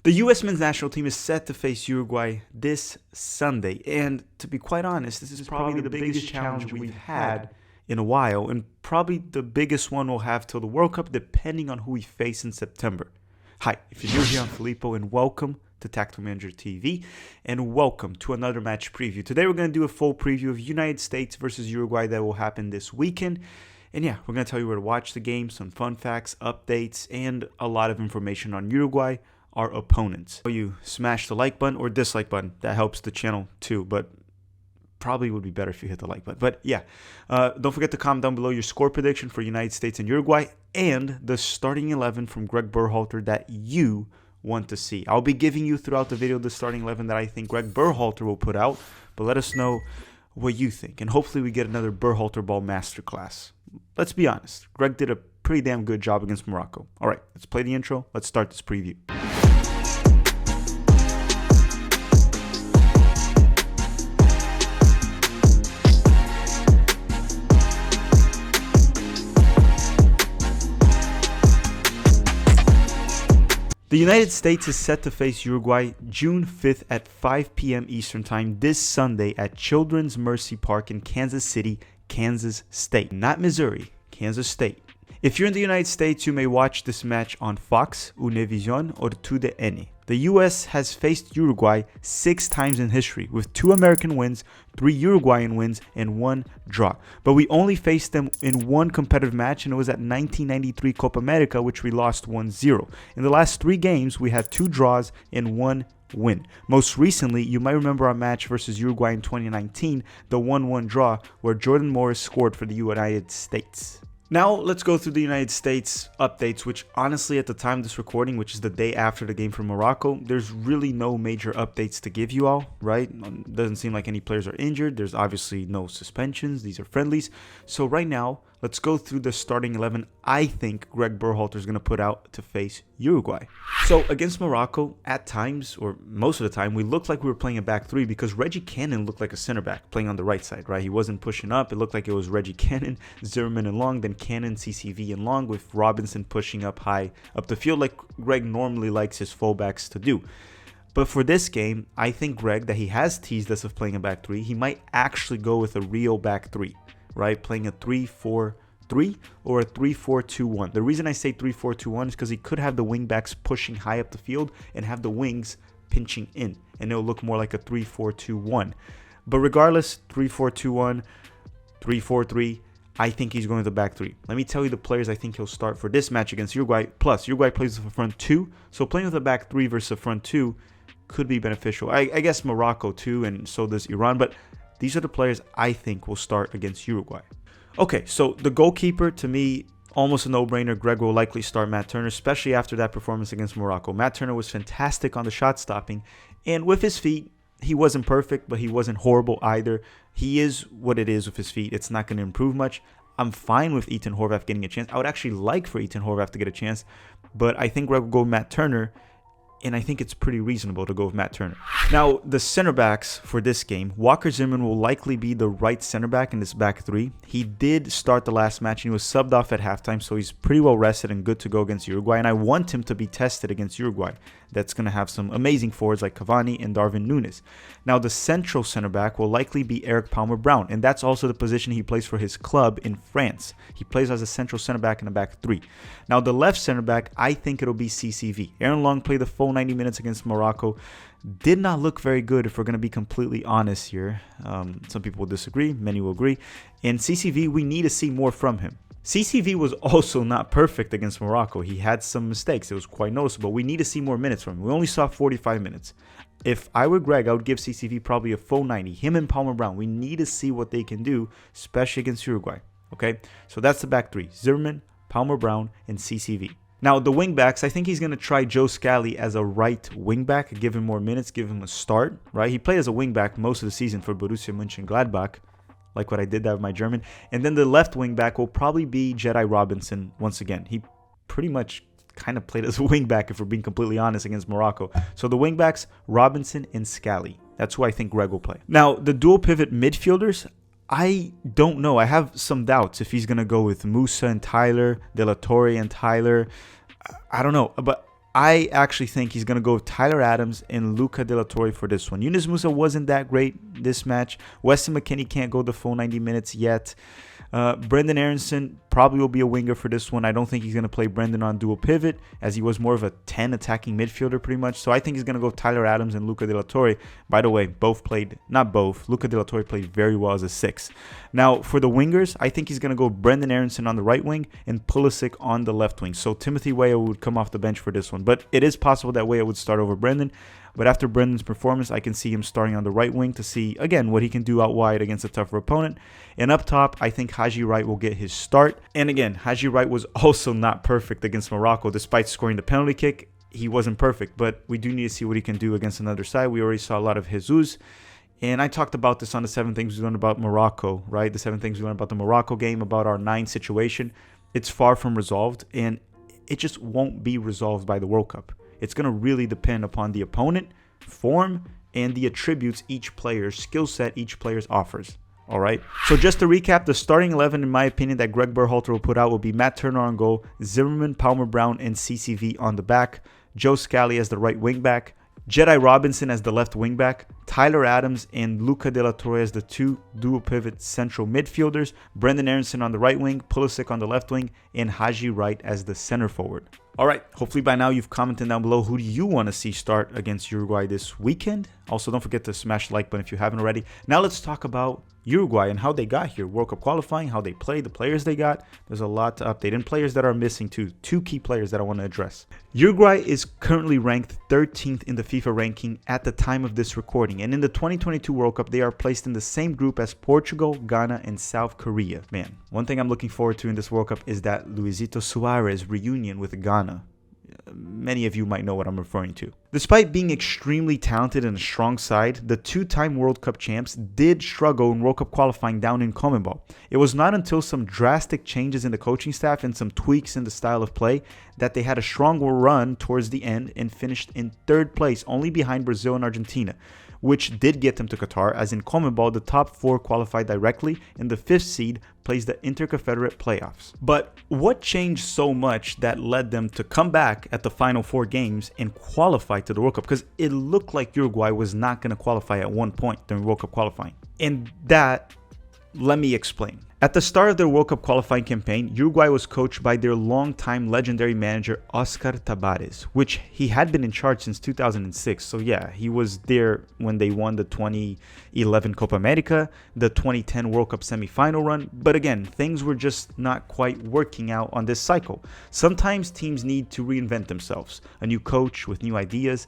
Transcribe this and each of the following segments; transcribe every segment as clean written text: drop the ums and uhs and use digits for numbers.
The U.S. men's national team is set to face Uruguay this Sunday, and to be quite honest, this is probably the biggest challenge we've had in a while, and probably the biggest one we'll have till the World Cup, depending on who we face in September. Hi, if you're new here, I'm Filippo, and welcome to Tactical Manager TV, and welcome to another match preview. Today we're going to do a full preview of United States versus Uruguay that will happen this weekend. And yeah, we're going to tell you where to watch the game, some fun facts, updates, and a lot of information on Uruguay, our opponents. So you smash the like button or dislike button. That helps the channel too, but probably would be better if you hit the like button. But yeah, don't forget to comment down below your score prediction for United States and Uruguay and the starting 11 from Greg Berhalter that you want to see. I'll be giving you throughout the video the starting 11 that I think Greg Berhalter will put out, but let us know what you think, and hopefully we get another Berhalter ball masterclass. Let's be honest, Greg did a pretty damn good job against Morocco. All right, let's play the intro. Let's start this preview. The United States is set to face Uruguay June 5th at 5 p.m. Eastern Time this Sunday at Children's Mercy Park in Kansas City, Kansas State. Not Missouri, Kansas State. If you're in the United States, you may watch this match on Fox, Univision, or TUDN. The U.S. has faced Uruguay 6 times in history, with 2 American wins, 3 Uruguayan wins, and 1 draw. But we only faced them in 1 competitive match, and it was at 1993 Copa America, which we lost 1-0. In the last 3 games, we had 2 draws and 1 win. Most recently, you might remember our match versus Uruguay in 2019, the 1-1 draw, where Jordan Morris scored for the United States. Now, let's go through the United States updates, which honestly at the time of this recording, which is the day after the game from Morocco, there's really no major updates to give you all, right? Doesn't seem like any players are injured. There's obviously no suspensions. These are friendlies. So right now, let's go through the starting 11 I think Greg Berhalter is going to put out to face Uruguay. So against Morocco, at times, or most of the time, we looked like we were playing a back 3 because Reggie Cannon looked like a center back playing on the right side, right? He wasn't pushing up. It looked like it was Reggie Cannon, Zimmerman and Long, then Cannon, CCV and Long, with Robinson pushing up high up the field like Greg normally likes his fullbacks to do. But for this game, I think Greg, that he has teased us of playing a back 3, he might actually go with a real back 3. Right, playing a 3-4-3 or a 3-4-2-1. The reason I say 3-4-2-1 is because he could have the wingbacks pushing high up the field and have the wings pinching in, and it'll look more like a 3-4-2-1. But regardless, 3-4-2-1, 3-4-3, I think he's going to the back 3. Let me tell you the players I think he'll start for this match against Uruguay. Plus, Uruguay plays with a front 2, so playing with a back 3 versus a front 2 could be beneficial. I guess Morocco too, and so does Iran, but these are the players I think will start against Uruguay. Okay, so the goalkeeper, to me, almost a no-brainer. Greg will likely start Matt Turner, especially after that performance against Morocco. Matt Turner was fantastic on the shot stopping, and with his feet, he wasn't perfect, but he wasn't horrible either. He is what it is with his feet. It's not going to improve much. I'm fine with Ethan Horvath getting a chance. I would actually like for Ethan Horvath to get a chance, but I think Greg will go with Matt Turner, and I think it's pretty reasonable to go with Matt Turner. Now, the center backs for this game, Walker Zimmerman will likely be the right center back in this back 3. He did start the last match and he was subbed off at halftime, so he's pretty well rested and good to go against Uruguay, and I want him to be tested against Uruguay. That's going to have some amazing forwards like Cavani and Darwin Núñez. Now, the central center back will likely be Eric Palmer-Brown, and that's also the position he plays for his club in France. He plays as a central center back in the back 3. Now, the left center back, I think it'll be CCV. Aaron Long played the full 90 minutes against Morocco. Did not look very good, if we're going to be completely honest here. Some people will disagree, many will agree. And CCV, we need to see more from him. CCV was also not perfect against Morocco. He had some mistakes. It was quite noticeable. We need to see more minutes from him. We only saw 45 minutes. If I were Greg, I would give CCV probably a full 90. Him and Palmer Brown, we need to see what they can do, especially against Uruguay. Okay, so that's the back 3. Zimmerman, Palmer Brown, and CCV. Now, the wingbacks, I think he's going to try Joe Scally as a right wingback, give him more minutes, give him a start, right? He played as a wingback most of the season for Borussia Mönchengladbach, like what I did that with my German. And then the left wing back will probably be Jedi Robinson once again. He pretty much kind of played as a wing back, if we're being completely honest, against Morocco. So the wing backs, Robinson and Scally. That's who I think Greg will play. Now, the dual pivot midfielders, I don't know. I have some doubts if he's going to go with Musa and Tyler, De La Torre and Tyler. I don't know. But I actually think he's going to go with Tyler Adams and Luca De La Torre for this one. Yunus Musa wasn't that great this match. Weston McKennie can't go the full 90 minutes yet. Brendan Aronson probably will be a winger for this one. I don't think he's going to play Brendan on dual pivot, as he was more of a 10 attacking midfielder pretty much. So I think he's going to go Tyler Adams and Luca De La Torre. By the way, Luca De La Torre played very well as a 6. Now, for the wingers, I think he's going to go Brendan Aronson on the right wing and Pulisic on the left wing. So Timothy Weah would come off the bench for this one. But it is possible that Weah would start over Brendan. But after Brendan's performance, I can see him starting on the right wing to see, again, what he can do out wide against a tougher opponent. And up top, I think Haji Wright will get his start. And again, Haji Wright was also not perfect against Morocco. Despite scoring the penalty kick, he wasn't perfect. But we do need to see what he can do against another side. We already saw a lot of Jesus. And I talked about this on the 7 things we learned about Morocco, right? The 7 things we learned about the Morocco game, about our 9 situation. It's far from resolved, and it just won't be resolved by the World Cup. It's going to really depend upon the opponent, form, and the attributes each player's skill set each player's offers. All right. So just to recap, the starting 11, in my opinion, that Greg Berhalter will put out will be Matt Turner on goal, Zimmerman, Palmer Brown, and CCV on the back, Joe Scally as the right wing back, Jedi Robinson as the left wing back, Tyler Adams and Luca De La Torre as the 2 dual pivot central midfielders, Brendan Aronson on the right wing, Pulisic on the left wing, and Haji Wright as the center forward. All right, hopefully by now you've commented down below who do you want to see start against Uruguay this weekend. Also, don't forget to smash the like button if you haven't already. Now let's talk about Uruguay and how they got here. World Cup qualifying, how they played, the players they got. There's a lot to update, and players that are missing too. 2 key players that I want to address. Uruguay is currently ranked 13th in the FIFA ranking at the time of this recording. And in the 2022 World Cup, they are placed in the same group as Portugal, Ghana, and South Korea. Man, one thing I'm looking forward to in this World Cup is that Luisito Suarez reunion with Ghana. Many of you might know what I'm referring to. Despite being extremely talented and a strong side, the 2-time World Cup champs did struggle in World Cup qualifying down in CONMEBOL. It was not until some drastic changes in the coaching staff and some tweaks in the style of play that they had a strong run towards the end and finished in 3rd place, only behind Brazil and Argentina, which did get them to Qatar, as in CONMEBOL, the top 4 qualified directly, and the 5th seed plays the Interconfederate playoffs. But what changed so much that led them to come back at the final 4 games and qualify to the World Cup? Because it looked like Uruguay was not going to qualify at one point during World Cup qualifying. And that, let me explain. At the start of their World Cup qualifying campaign, Uruguay was coached by their longtime legendary manager, Oscar Tabares, which he had been in charge since 2006. So yeah, he was there when they won the 2011 Copa America, the 2010 World Cup semifinal run. But again, things were just not quite working out on this cycle. Sometimes teams need to reinvent themselves, a new coach with new ideas.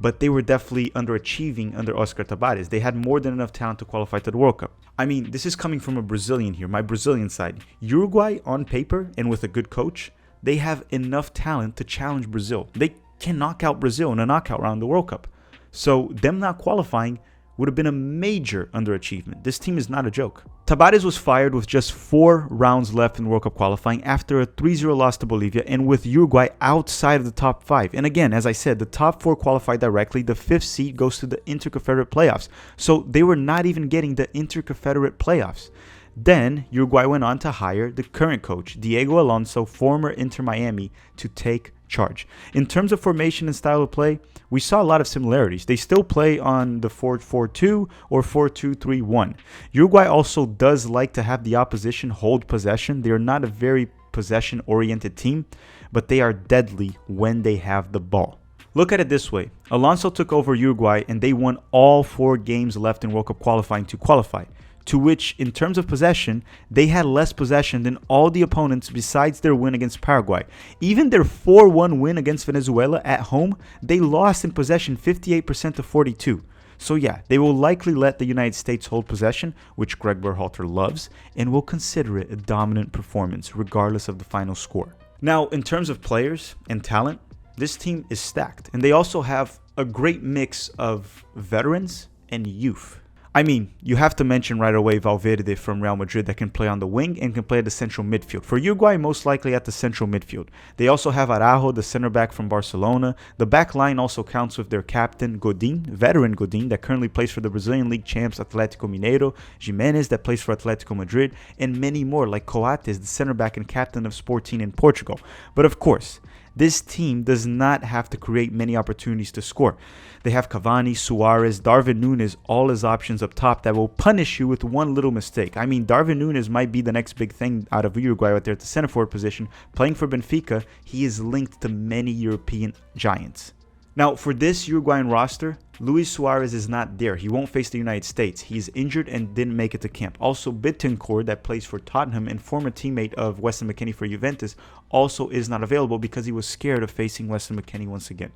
But they were definitely underachieving under Oscar Tabares. They had more than enough talent to qualify to the World Cup. I mean, this is coming from a Brazilian here, my Brazilian side. Uruguay, on paper, and with a good coach, they have enough talent to challenge Brazil. They can knock out Brazil in a knockout round in the World Cup. So them not qualifying would have been a major underachievement. This team is not a joke. Tabares was fired with just 4 rounds left in World Cup qualifying after a 3-0 loss to Bolivia, and with Uruguay outside of the top 5. And again, as I said, the top 4 qualified directly. The 5th seed goes to the Interconfederate playoffs. So they were not even getting the Interconfederate playoffs. Then Uruguay went on to hire the current coach, Diego Alonso, former Inter Miami, to take charge. In terms of formation and style of play, we saw a lot of similarities. They still play on the 4-4-2 or 4-2-3-1. Uruguay also does like to have the opposition hold possession. They are not a very possession-oriented team, but they are deadly when they have the ball. Look at it this way. Alonso took over Uruguay and they won all 4 games left in World Cup qualifying to qualify, to which, in terms of possession, they had less possession than all the opponents besides their win against Paraguay. Even their 4-1 win against Venezuela at home, they lost in possession 58% to 42%. So yeah, they will likely let the United States hold possession, which Greg Berhalter loves, and will consider it a dominant performance regardless of the final score. Now, in terms of players and talent, this team is stacked, and they also have a great mix of veterans and youth. I mean, you have to mention right away Valverde from Real Madrid that can play on the wing and can play at the central midfield. For Uruguay, most likely at the central midfield. They also have Araujo, the center back from Barcelona. The back line also counts with their captain, Godin, veteran Godin, that currently plays for the Brazilian League champs Atlético Mineiro, Jimenez, that plays for Atlético Madrid, and many more like Coates, the center back and captain of Sporting in Portugal. But of course, This team does not have to create many opportunities to score. They have Cavani, Suarez, Darwin Núñez, all as options up top that will punish you with one little mistake. I mean, Darwin Núñez might be the next big thing out of Uruguay right there at the center forward position. Playing for Benfica, he is linked to many European giants. Now, for this Uruguayan roster, Luis Suarez is not there. He won't face the United States. He's injured and didn't make it to camp. Also, Bittencourt, that plays for Tottenham and former teammate of Weston McKennie for Juventus, also is not available because he was scared of facing Weston McKennie once again.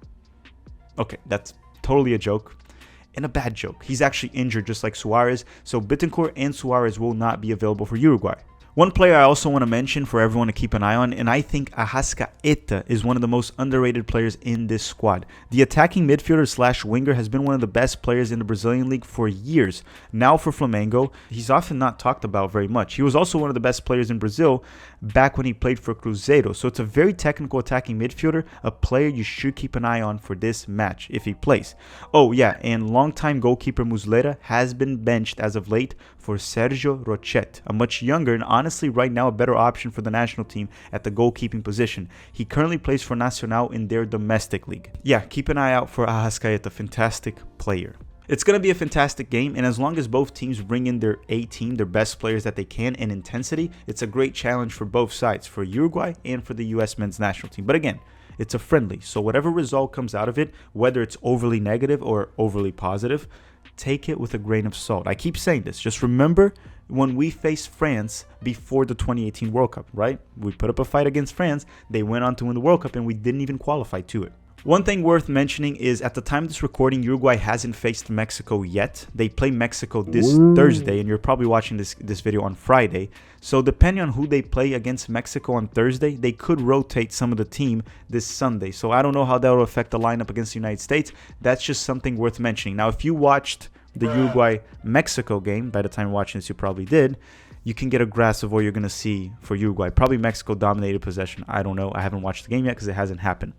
Okay, that's totally a joke and a bad joke. He's actually injured just like Suarez, so Bittencourt and Suarez will not be available for Uruguay. One player I also want to mention for everyone to keep an eye on, and I think Arrascaeta is one of the most underrated players in this squad. The attacking midfielder slash winger has been one of the best players in the Brazilian league for years. Now for Flamengo, he's often not talked about very much. He was also one of the best players in Brazil back when he played for Cruzeiro. So it's a very technical attacking midfielder, a player you should keep an eye on for this match if he plays. Oh yeah, and longtime goalkeeper Muslera has been benched as of late for Sergio Rochet, a much younger and honestly right now a better option for the national team at the goalkeeping position. He currently plays for Nacional in their domestic league. Yeah, keep an eye out for Arrascaeta, fantastic player. It's going to be a fantastic game, and as long as both teams bring in their A team, their best players that they can in intensity, it's a great challenge for both sides, for Uruguay and for the US men's national team. But again, it's a friendly, so whatever result comes out of it, whether it's overly negative or overly positive, take it with a grain of salt. I keep saying this. Just remember when we faced France before the 2018 World Cup, right? We put up a fight against France. They went on to win the World Cup, and we didn't even qualify to it. One thing worth mentioning is at the time of this recording, Uruguay hasn't faced Mexico yet. They play Mexico this Thursday, and you're probably watching this video on Friday. So depending on who they play against Mexico on Thursday, they could rotate some of the team this Sunday. So I don't know how that will affect the lineup against the United States. That's just something worth mentioning. Now, if you watched the Uruguay-Mexico game, by the time you're watching this, you probably did, you can get a grasp of what you're going to see for Uruguay. Probably Mexico dominated possession. I don't know. I haven't watched the game yet because it hasn't happened.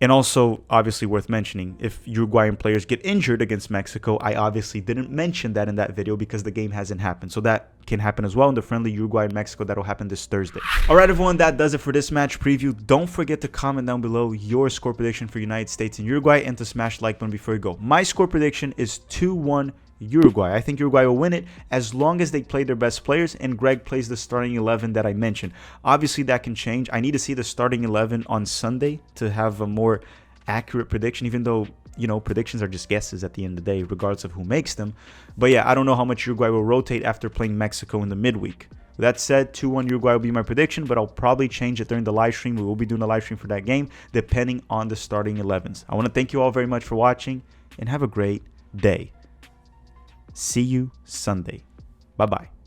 And also, obviously worth mentioning, if Uruguayan players get injured against Mexico, I obviously didn't mention that in that video because the game hasn't happened. So that can happen as well in the friendly Uruguay and Mexico that'll happen this Thursday. All right, everyone, that does it for this match preview. Don't forget to comment down below your score prediction for United States and Uruguay and to smash the like button before you go. My score prediction is 2-1 Uruguay. I think Uruguay will win it as long as they play their best players and Greg plays the starting 11 that I mentioned. Obviously, that can change. I need to see the starting 11 on Sunday to have a more accurate prediction, even though, you know, predictions are just guesses at the end of the day, regardless of who makes them. But yeah, I don't know how much Uruguay will rotate after playing Mexico in the midweek. With that said, 2-1 Uruguay will be my prediction, but I'll probably change it during the live stream. We will be doing a live stream for that game, depending on the starting 11s. I want to thank you all very much for watching, and have a great day. See you Sunday. Bye-bye.